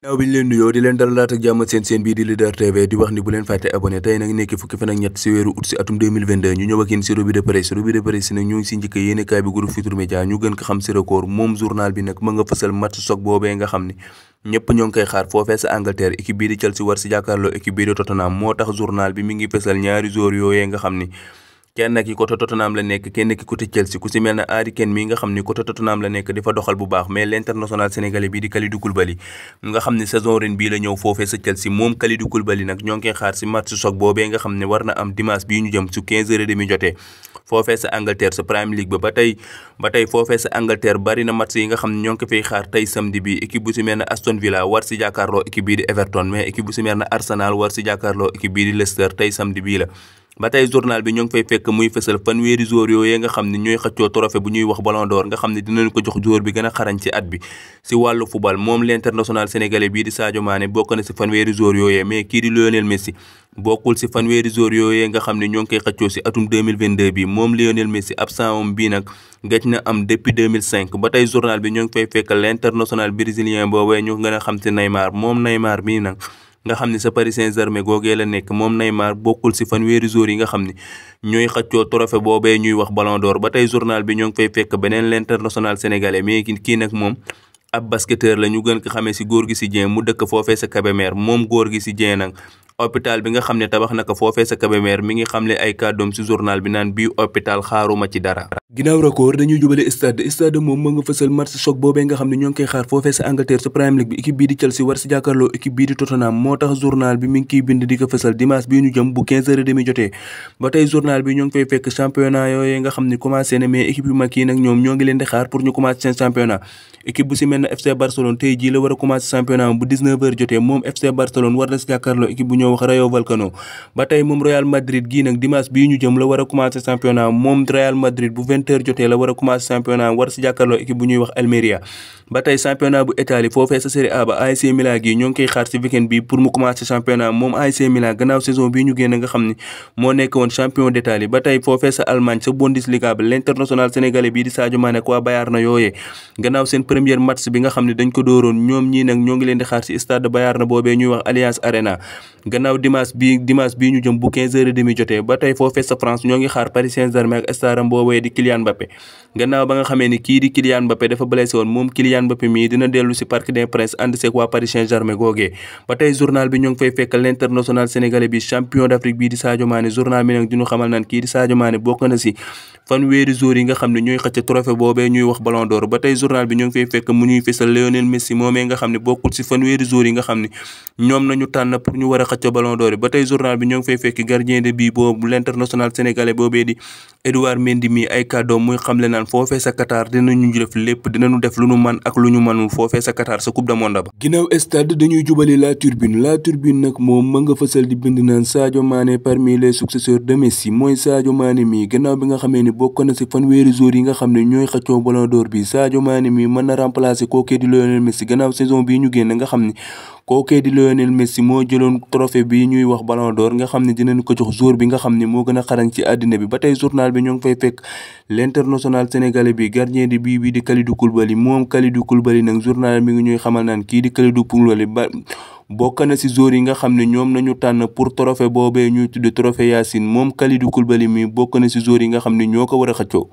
ginnaaw bi ñu leen nuyoo di leen dalalaat ak jàmm seen bii di Leader TV di wax ni bu leen fàtte abonné tey nag nekk fukki fan ak ñett si weeru août si atum 2022 ñu ñëw ak yéen si revue de presse si nag ñu ngi si njëkk yéenekaay bi groupe Futurs Médias ñu gën ko xam si record moom journal bi nag ma nga fësal match choc boobee nga xam ni ñëpp ñoo ngi koy xaar foofee sa Angleterre équipe bii di Chelsea war si jàkkaarloo équipe bii di Tottenham moo tax journal bi mi ngi fësal ñaari joueurs yooyee nga xam ni kenn ki côté Tottenham la nekk kenn ki côté Chelsea ku si mel ne Harry Kane mi nga xam ni côté Tottenham la nekk di fa doxal bu baax mais l'international sénégalais bii di Kalidou Koulibaly nga xam ni saison ren bii la ñëw foofee sa Chelsea moom Kalidou Koulibaly nag ñoo ngi koy xaar si match choc boobee nga xam ne war na am dimanche bii ñu jëm su 15h30 jotee foofee sa Angleterre sa Premier League ba tey foofee sa Angleterre bari na match yi nga xam ne ñoo ngi ko fay xaar tey samedi bi équipe bu si mel ne Aston Villa war si jàkkaarloo équipe bii di Everton mais équipe bu si mel ne Arsenal war si jàkkaarloo équipe bii di Leicester tey samedi bii la ba tey journal bi ñoo ngi fay fekk muy fësal fanweeri joueur yooyu nga xam ne ñooy xëccoo trophée bu ñuy wax Ballon d'Or nga xam ne dinañ ko jox joueur bi gën a xarañ ci at bi si wàllu football moom l'international sénégalais bii di Sadio Mané bokk na si fanweeri joueur yooyu mais kii di Lionel Messi bokkul si fanweeri joueur yooyu nga xam ne ñoo ngi koy xëccoo si atum 2022 bi moom Lionel Messi absent am bii nag gëj na am depuis 2005 ba tey journal bi ñoo ngi fay fekk l'international brésilien boobee ñu gën a xam si Neymar moom Neymar bii nag nga xam ni sa Paris Saint-Germain googee la nekk moom Neymar bokkul si fanweeri joueurs yi nga xam ni ñooy xëccoo trophée boobee ñuy wax Ballon d'Or ba tey journal bi ñoo ngi fay fekk beneen l'international sénégalais mais kii nag moom ab basketteur la ñu gën ko xamee si Gorgui Dieng mu dëkk foofee sa Kébémer moom Gorgui Dieng nag hôpital bi nga xam ne tabax na ko foofee sa Kébémer mi ngi xamle ay kàddoom si journal bi naan bii hôpital xaaruma ci dara. ginnaaw record dañuy jubale stade moom ma nga fësal match choc boobee nga xam ne ñoo ngi koy xaar foofee sa Angleterre sa Premier League bi équipe bii di Chelsea war si jàkkaarloo équipe bii di Tottenham moo tax journal bi mi ngi kiy bind di ko fësal dimanche bii ñu jëm bu 15h30 jotee ba tey journal bi ñoo ngi fay fekk championnat yooyu nga xam ne commencé na mais équipe yu mag yi nag ñoom ñoo ngi leen di xaar pour ñu commencé seen championnat équipe bu si mel ne FC Barcelone tey jii la war a commencé championnat bu 19h jotee moom FC Barcelone war na si jàkkaarloo équipe bu ñoo wax Rayo Vallecano ba tey moom Real Madrid gii nag dimanche bii ñu jëm la war a commencé championnat moom Real Madrid bu 20h jotee la war a commencé championnat war si jàkkaarloo équipe bu ñuy wax Almeria ba tey championnat bu Italie foofee sa Serie A ba AC Milan gi ñoo ngi koy xaar si weekend bi pour mu commencé championnat moom AC Milan gannaaw saison bii ñu génn nga xam ni moo nekk woon champion d'Italie ba tey foofee sa Allemagne sa Bundesliga ba l'international sénégalais bii di Sadio Mané ak waa Bayern na yooyee gannaaw seen premier match bi nga xam ne dañ ko dooroon ñoom ñii nag ñoo ngi leen di xaar si stade Bayern na boobee ñuy wax Allianz Arena gannaaw dimanche bii ñu jëm bu 15h30 jotee ba tey foofee sa France ñoo ngi xaar Paris Saint-Germain ak staram boobee di Kylian Mbappé gannaaw ba nga xamee ni kii di Kylian Mbappé dafa blessé woon moom Kylian Mbappé mii dina dellu si Parc des Princes ànd seeg waa Paris Saint-Germain googee ba tey journal bi ñoo ngi fay fekk l'international sénégalais bi champion d'Afrique bii di Sadio Mané journal bi nag diñu xamal naan kii di Sadio Mané bokk na si fanweeri joueurs yi nga xam ne ñooy xëcc trophée boobee ñuy wax Ballon d'Or ba tey journal bi ñoo ngi fay fekk mu ñuy fësal Lionel Messi moomee nga xam ne bokkul si fanweeri joueurs yi nga xam ne ñoom nañu tànn pour ñu war a xëcc Ballon d'Or ba tey journal bi ñoo ngi fay fekk gardien de but boobu l'international sénégalais boobee di Edouard Mendy mi ay kàddoom muy xamle naan foofee sa Qatar dinañu def lépp dinañu def lu ñu man ak lu ñu mënul foofee sa Qatar sa coupe du monde ba ginnaaw stade dañuy jubale la turbine nag moom ma nga fësal di bind naan Sadio Mané parmi les successeurs de Messi mooy Sadio Mané mi gannaaw bi nga xamee ni bokk na si fanweeri joueurs yi nga xam ne ñooy xëccoo Ballon d'Or bi Sadio Mané mi mën na remplacer kookee di Lionel Messi gannaaw saison bii ñu génn nga xam ni kookee di Lionel Messi moo jëloon trophée bi ñuy wax Ballon d'Or nga xam ne dinañ ko jox joueur bi nga xam ne moo gën a xarañ ci àddina bi ba tey journal bi ñoo ngi fay fekk l'international sénégalais bi gardien de but bi di Kalidou Koulibaly moom Kalidou Koulibaly nag journal mi ngi ñuy xamal naan kii di Kalidou Koulibaly ba bokk na si joueurs yi nga xam ne ñoom nañu tànn pour trophée boobee ñuy tudde trophée Yacine moom Kalidou Koulibaly mi bokk na si joueurs yi nga xam ne ñoo ko war a xëccoo